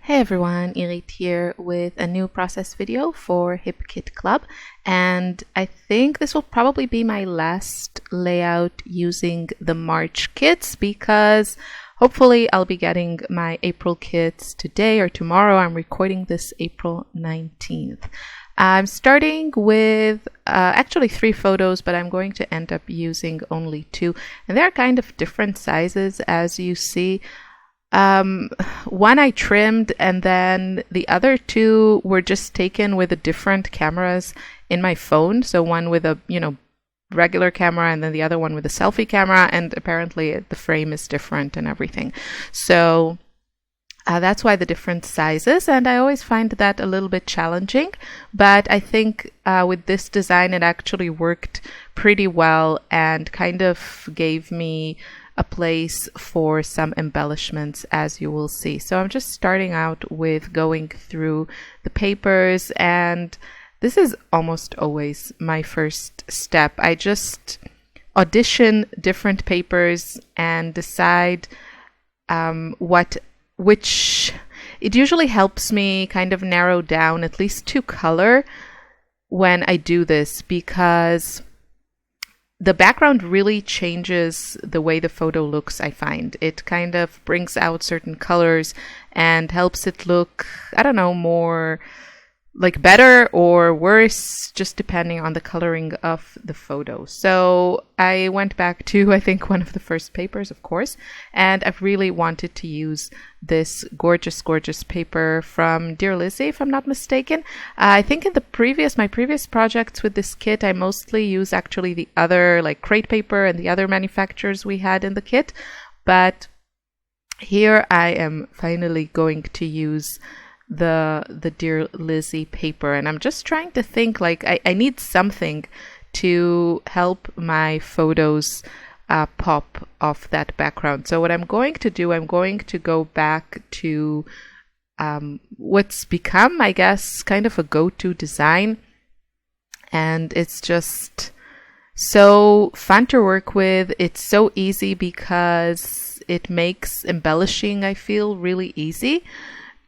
Hey everyone, Irit here with a new process video for Hip Kit Club, and I think this will probably be my last layout using the March kits because hopefully I'll be getting my April kits today or tomorrow. I'm recording this April 19th. I'm starting with actually 3 photos, but I'm going to end up using only 2, and they're kind of different sizes as you see. One I trimmed, and then the other 2 were just taken with the different cameras in my phone. So one with a, regular camera, and then the other one with a selfie camera, and apparently the frame is different and everything. So that's why the different sizes, and I always find that a little bit challenging, but I think with this design it actually worked pretty well and kind of gave me a place for some embellishments, as you will see. So I'm just starting out with going through the papers, and this is almost always my first step. I just audition different papers and decide which it usually helps me kind of narrow down at least to color when I do this, because the background really changes the way the photo looks, I find. It kind of brings out certain colors and helps it look, I don't know, more like better or worse, just depending on the coloring of the photo. So I went back to, I think, one of the first papers, of course, and I've really wanted to use this gorgeous, gorgeous paper from Dear Lizzy, if I'm not mistaken. I think in my previous projects with this kit, I mostly use actually the other, like crate paper and the other manufacturers we had in the kit. But here I am finally going to use the Dear Lizzy paper, and I'm just trying to think, like, I need something to help my photos pop off that background. So what I'm going to do, I'm going to go back to what's become, I guess, kind of a go-to design, and it's just so fun to work with. It's so easy because it makes embellishing, I feel, really easy.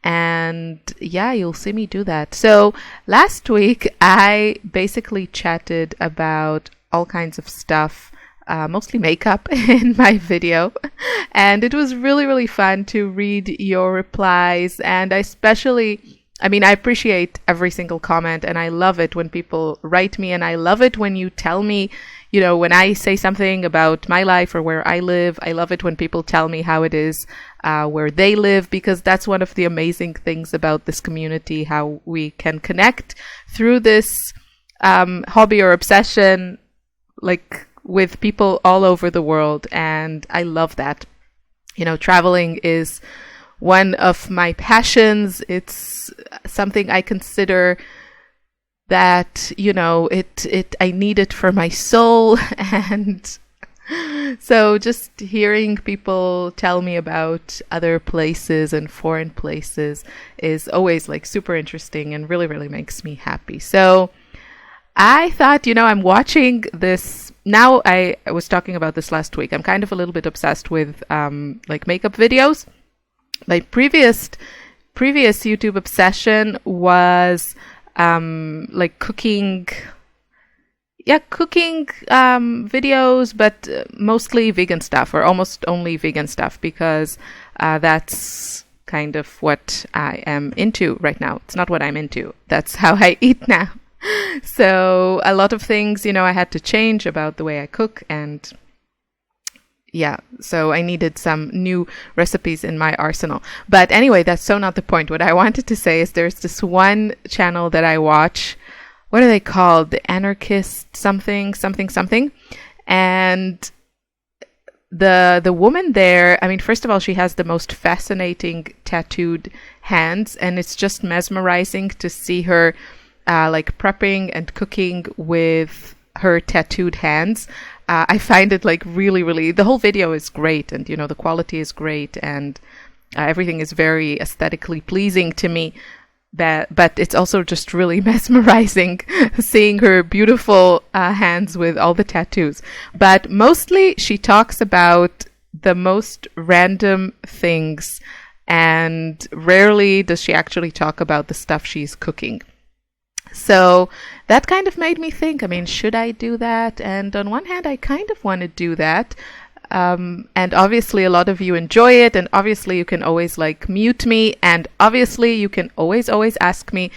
And yeah, you'll see me do that. So last week I basically chatted about all kinds of stuff, mostly makeup in my video, and it was really, really fun to read your replies. And I appreciate every single comment, and I love it when people write me, and I love it when you tell me, when I say something about my life or where I live. I love it when people tell me how it is where they live, because that's one of the amazing things about this community, how we can connect through this hobby or obsession, like with people all over the world. And I love that. Traveling is one of my passions. It's something I consider that, I need it for my soul. And so just hearing people tell me about other places and foreign places is always like super interesting and really, really makes me happy. So I thought, I'm watching this. Now I was talking about this last week. I'm kind of a little bit obsessed with like makeup videos. My previous YouTube obsession was like cooking videos, but mostly vegan stuff, or almost only vegan stuff, because that's kind of what I am into right now. It's not what I'm into. That's how I eat now. So a lot of things, I had to change about the way I cook, and yeah, so I needed some new recipes in my arsenal. But anyway, that's so not the point. What I wanted to say is there's this one channel that I watch. What are they called? The Anarchist something. And the woman there, first of all, she has the most fascinating tattooed hands, and it's just mesmerizing to see her like prepping and cooking with her tattooed hands. I find it like really, really, the whole video is great, and the quality is great, and everything is very aesthetically pleasing to me. But it's also just really mesmerizing seeing her beautiful hands with all the tattoos. But mostly she talks about the most random things and rarely does she actually talk about the stuff she's cooking. So that kind of made me think, I mean, should I do that? And on one hand, I kind of want to do that. And obviously a lot of you enjoy it, and obviously you can always like mute me, and obviously you can always ask me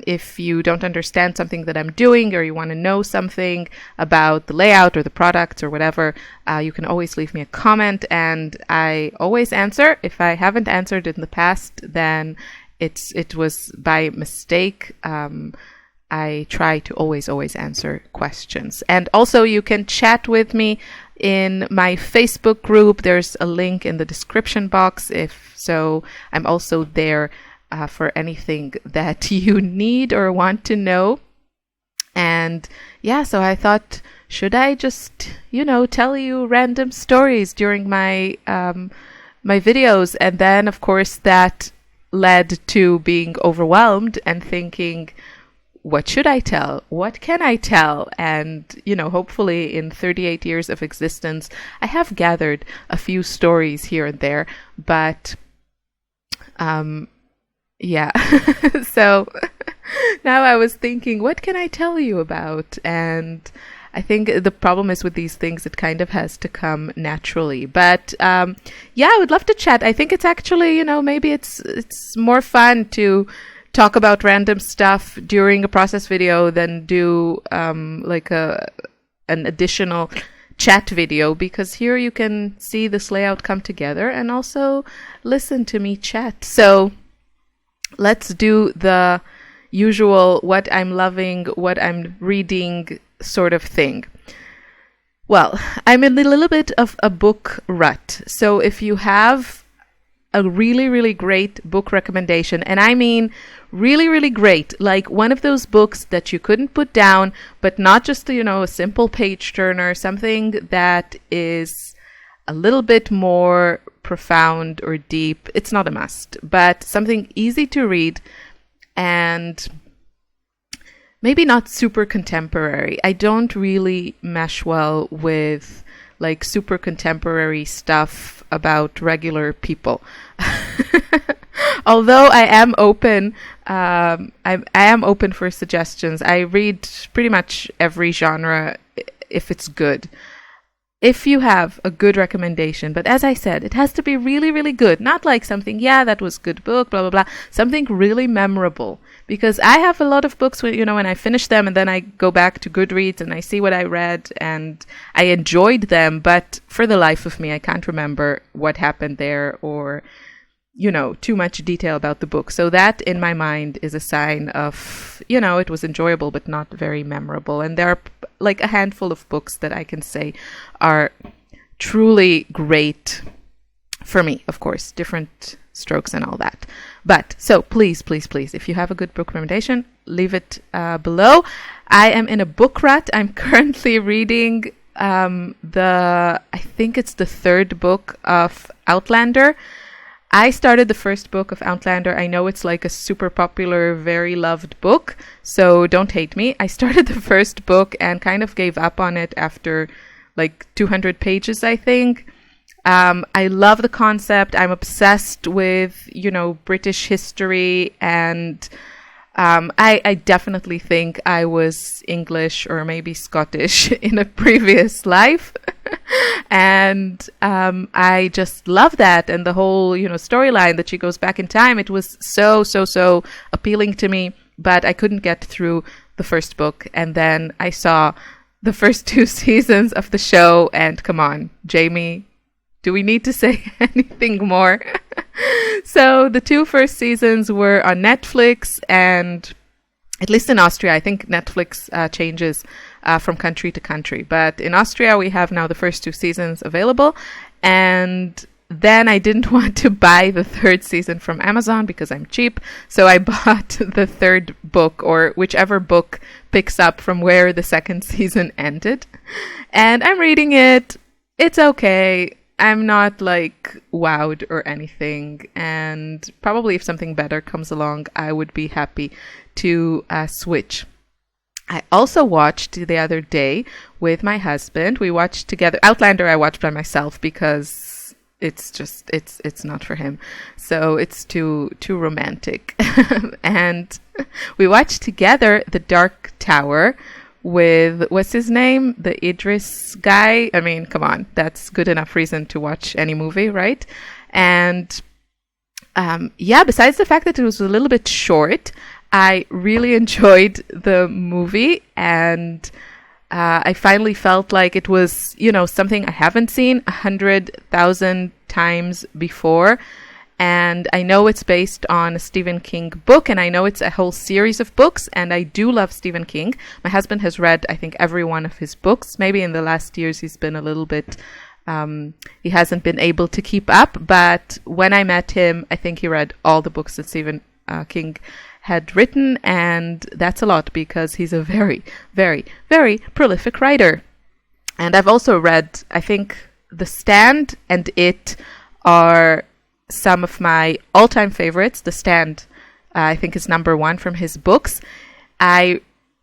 if you don't understand something that I'm doing, or you want to know something about the layout or the products or whatever. You can always leave me a comment, and I always answer. If I haven't answered in the past, then it was by mistake. I try to always answer questions. And also you can chat with me in my Facebook group. There's a link in the description box. If so, I'm also there for anything that you need or want to know. And yeah, so I thought, should I just, tell you random stories during my my videos? And then, of course, that led to being overwhelmed and thinking, what should I tell? What can I tell? And, hopefully in 38 years of existence, I have gathered a few stories here and there, but, yeah. So now I was thinking, what can I tell you about? And I think the problem is with these things, it kind of has to come naturally. But yeah, I would love to chat. I think it's actually, maybe it's more fun to talk about random stuff during a process video than do like an additional chat video, because here you can see this layout come together and also listen to me chat. So let's do the usual what I'm loving, what I'm reading sort of thing. Well, I'm in a little bit of a book rut. So if you have a really great book recommendation, and I mean really great, like one of those books that you couldn't put down, but not just a simple page turner, something that is a little bit more profound or deep. It's not a must, but something easy to read and maybe not super contemporary. I don't really mesh well with like super contemporary stuff about regular people. Although I am open, I am open for suggestions. I read pretty much every genre if it's good. If you have a good recommendation, but as I said, it has to be really good. Not like something, yeah, that was good book, blah, blah, blah. Something really memorable. Because I have a lot of books where, when I finish them and then I go back to Goodreads and I see what I read and I enjoyed them, but for the life of me, I can't remember what happened there or, too much detail about the book. So that, in my mind, is a sign of, it was enjoyable, but not very memorable. And there are like a handful of books that I can say are truly great for me. Of course, different strokes and all that. But so please, if you have a good book recommendation, leave it below. I am in a book rut. I'm currently reading I think it's the third book of Outlander. I started the first book of Outlander. I know it's like a super popular, very loved book, so don't hate me. I started the first book and kind of gave up on it after like 200 pages, I think. I love the concept. I'm obsessed with, British history, and I definitely think I was English or maybe Scottish in a previous life. And I just love that. And the whole, storyline that she goes back in time, it was so appealing to me, but I couldn't get through the first book. And then I saw the first 2 seasons of the show, and come on, Jamie, do we need to say anything more? So the 2 first seasons were on Netflix, and at least in Austria, I think Netflix changes from country to country. But in Austria, we have now the first 2 seasons available. And then I didn't want to buy the 3rd season from Amazon because I'm cheap. So I bought the 3rd book, or whichever book picks up from where the 2nd season ended. And I'm reading it. It's okay. I'm not like wowed or anything. And probably if something better comes along, I would be happy to switch. I also watched the other day with my husband. We watched together. Outlander I watched by myself because it's not for him. So it's too romantic. And we watched together The Dark Tower with, what's his name? The Idris guy. I mean, come on, that's good enough reason to watch any movie, right? And besides the fact that it was a little bit short, I really enjoyed the movie, and I finally felt like it was, something I haven't seen 100,000 times before. And I know it's based on a Stephen King book, and I know it's a whole series of books, and I do love Stephen King. My husband has read, I think, every one of his books. Maybe in the last years he's been a little bit, he hasn't been able to keep up, but when I met him, I think he read all the books that Stephen King had written, and that's a lot because he's a very, very, very prolific writer. And I've also read, I think, The Stand and It are some of my all-time favorites. The Stand, I think, is number one from his books. I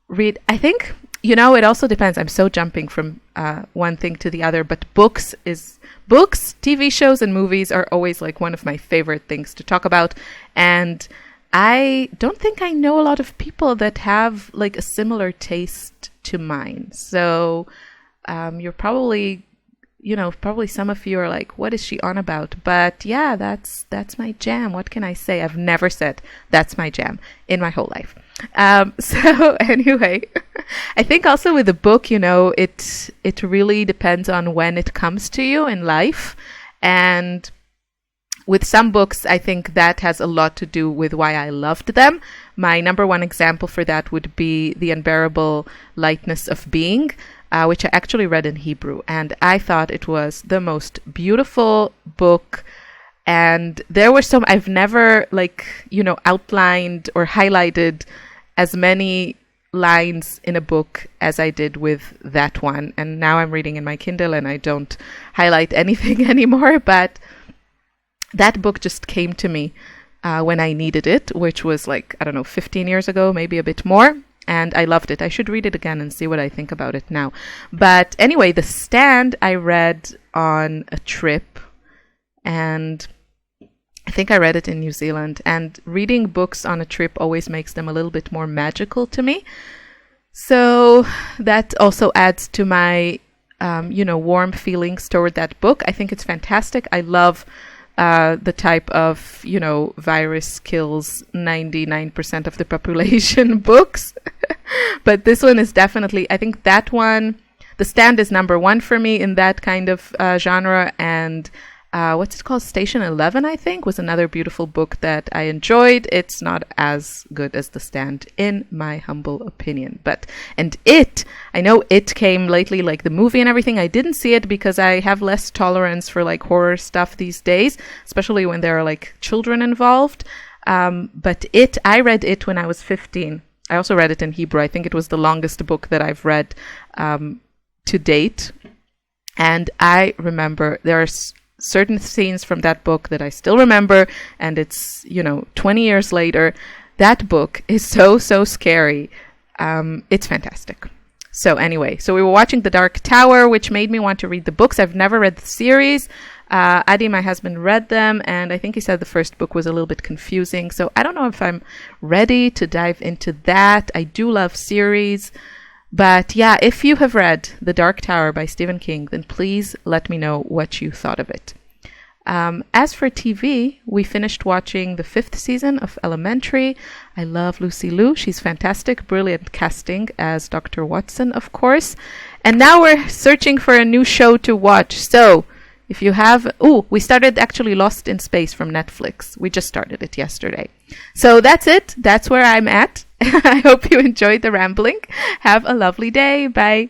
think, it also depends. I'm so jumping from one thing to the other, but books, TV shows and movies are always like one of my favorite things to talk about. And I don't think I know a lot of people that have like a similar taste to mine. So you're probably some of you are like, what is she on about? But yeah, that's my jam. What can I say? I've never said that's my jam in my whole life. So anyway, I think also with the book, it really depends on when it comes to you in life. And with some books, I think that has a lot to do with why I loved them. My number one example for that would be The Unbearable Lightness of Being, which I actually read in Hebrew. And I thought it was the most beautiful book. And there were some, I've never outlined or highlighted as many lines in a book as I did with that one. And now I'm reading in my Kindle and I don't highlight anything anymore. But that book just came to me when I needed it, which was 15 years ago, maybe a bit more. And I loved it. I should read it again and see what I think about it now. But anyway, The Stand I read on a trip, and I think I read it in New Zealand. And reading books on a trip always makes them a little bit more magical to me. So that also adds to my, warm feelings toward that book. I think it's fantastic. I love the type of, virus kills 99% of the population books. But this one is definitely, I think that one, The Stand is number one for me in that kind of genre. And what's it called? Station 11, I think, was another beautiful book that I enjoyed. It's not as good as The Stand, in my humble opinion. And I know It came lately, like the movie and everything. I didn't see it because I have less tolerance for horror stuff these days, especially when there are children involved. But I read it when I was 15. I also read it in Hebrew. I think it was the longest book that I've read to date. And I remember there are certain scenes from that book that I still remember, and it's 20 years later. That book is so scary. It's fantastic. So anyway, we were watching The Dark Tower, which made me want to read the books. I've never read the series. Adi, my husband, read them, and I think he said the first book was a little bit confusing. So I don't know if I'm ready to dive into that. I do love series. But yeah, if you have read The Dark Tower by Stephen King, then please let me know what you thought of it. As for TV, we finished watching the 5th season of Elementary. I love Lucy Liu. She's fantastic, brilliant casting as Dr. Watson, of course. And now we're searching for a new show to watch. So if you have... we started actually Lost in Space from Netflix. We just started it yesterday. So that's it. That's where I'm at. I hope you enjoyed the rambling. Have a lovely day. Bye.